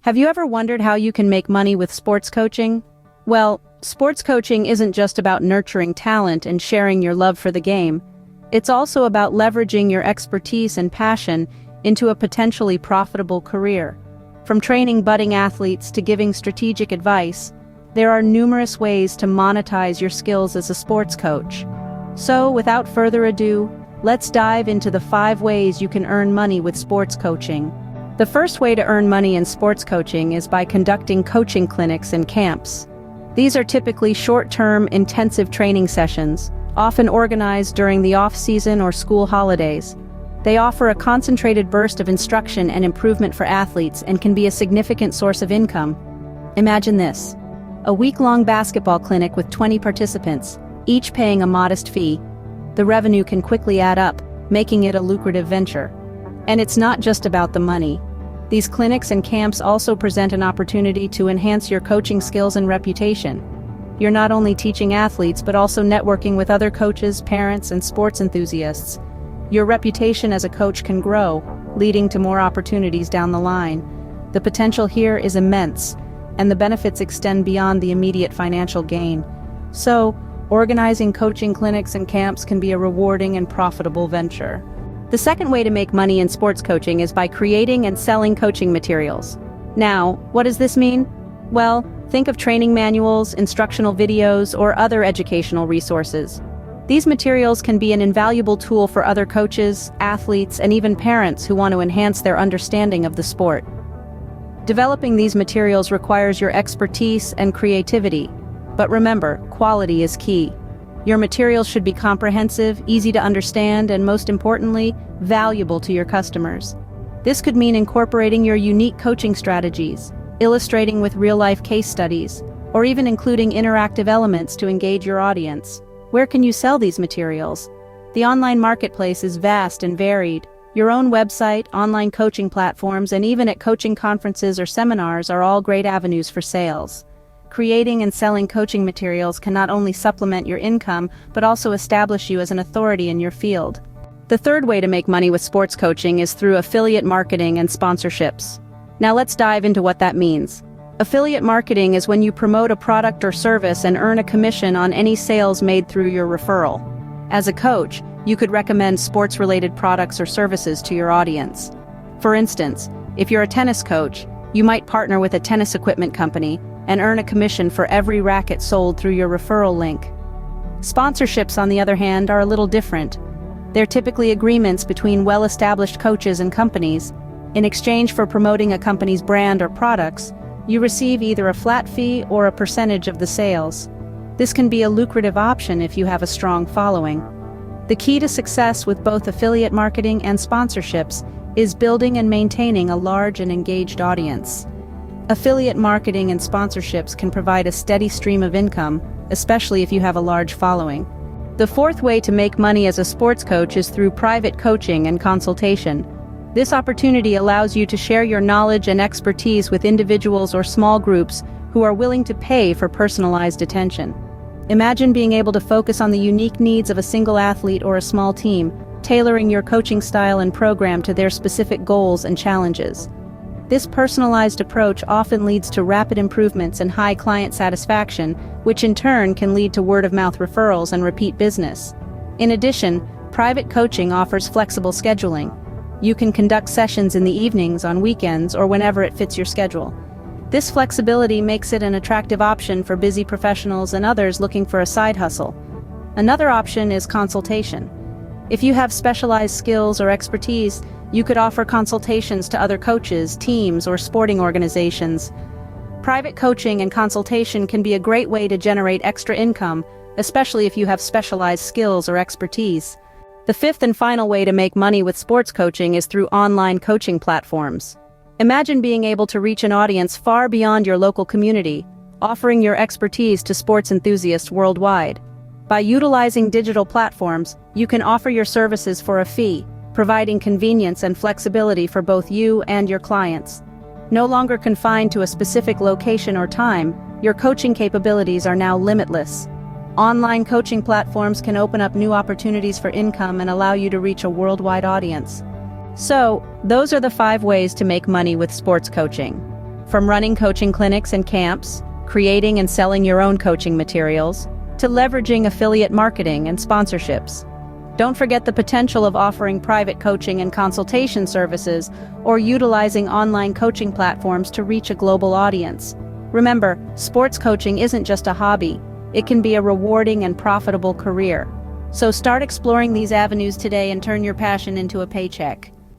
Have you ever wondered how you can make money with sports coaching? Well, sports coaching isn't just about nurturing talent and sharing your love for the game. It's also about leveraging your expertise and passion into a potentially profitable career. From training budding athletes to giving strategic advice, there are numerous ways to monetize your skills as a sports coach. So, without further ado, let's dive into the 5 ways you can earn money with sports coaching. The first way to earn money in sports coaching is by conducting coaching clinics and camps. These are typically short-term, intensive training sessions, often organized during the off-season or school holidays. They offer a concentrated burst of instruction and improvement for athletes and can be a significant source of income. Imagine this: a week-long basketball clinic with 20 participants, each paying a modest fee. The revenue can quickly add up, making it a lucrative venture. And it's not just about the money. These clinics and camps also present an opportunity to enhance your coaching skills and reputation. You're not only teaching athletes but also networking with other coaches, parents, and sports enthusiasts. Your reputation as a coach can grow, leading to more opportunities down the line. The potential here is immense, and the benefits extend beyond the immediate financial gain. So, organizing coaching clinics and camps can be a rewarding and profitable venture. The second way to make money in sports coaching is by creating and selling coaching materials. Now, what does this mean? Well, think of training manuals, instructional videos, or other educational resources. These materials can be an invaluable tool for other coaches, athletes, and even parents who want to enhance their understanding of the sport. Developing these materials requires your expertise and creativity, but remember, quality is key. Your materials should be comprehensive, easy to understand, and most importantly, valuable to your customers. This could mean incorporating your unique coaching strategies, illustrating with real-life case studies, or even including interactive elements to engage your audience. Where can you sell these materials? The online marketplace is vast and varied. Your own website, online coaching platforms, and even at coaching conferences or seminars are all great avenues for sales. Creating and selling coaching materials can not only supplement your income, but also establish you as an authority in your field. The third way to make money with sports coaching is through affiliate marketing and sponsorships. Now let's dive into what that means. Affiliate marketing is when you promote a product or service and earn a commission on any sales made through your referral. As a coach, you could recommend sports-related products or services to your audience. For instance, if you're a tennis coach, you might partner with a tennis equipment company and earn a commission for every racket sold through your referral link. Sponsorships, on the other hand, are a little different. They're typically agreements between well-established coaches and companies. In exchange for promoting a company's brand or products, you receive either a flat fee or a percentage of the sales. This can be a lucrative option if you have a strong following. The key to success with both affiliate marketing and sponsorships is building and maintaining a large and engaged audience. Affiliate marketing and sponsorships can provide a steady stream of income, especially if you have a large following. The fourth way to make money as a sports coach is through private coaching and consultation. This opportunity allows you to share your knowledge and expertise with individuals or small groups who are willing to pay for personalized attention. Imagine being able to focus on the unique needs of a single athlete or a small team, tailoring your coaching style and program to their specific goals and challenges. This personalized approach often leads to rapid improvements and high client satisfaction, which in turn can lead to word-of-mouth referrals and repeat business. In addition, private coaching offers flexible scheduling. You can conduct sessions in the evenings, on weekends, or whenever it fits your schedule. This flexibility makes it an attractive option for busy professionals and others looking for a side hustle. Another option is consultation. If you have specialized skills or expertise, you could offer consultations to other coaches, teams, or sporting organizations. Private coaching and consultation can be a great way to generate extra income, especially if you have specialized skills or expertise. The fifth and final way to make money with sports coaching is through online coaching platforms. Imagine being able to reach an audience far beyond your local community, offering your expertise to sports enthusiasts worldwide. By utilizing digital platforms, you can offer your services for a fee, providing convenience and flexibility for both you and your clients. No longer confined to a specific location or time, your coaching capabilities are now limitless. Online coaching platforms can open up new opportunities for income and allow you to reach a worldwide audience. So, those are the 5 ways to make money with sports coaching. From running coaching clinics and camps, creating and selling your own coaching materials, to leveraging affiliate marketing and sponsorships. Don't forget the potential of offering private coaching and consultation services or utilizing online coaching platforms to reach a global audience. Remember, sports coaching isn't just a hobby, it can be a rewarding and profitable career. So start exploring these avenues today and turn your passion into a paycheck.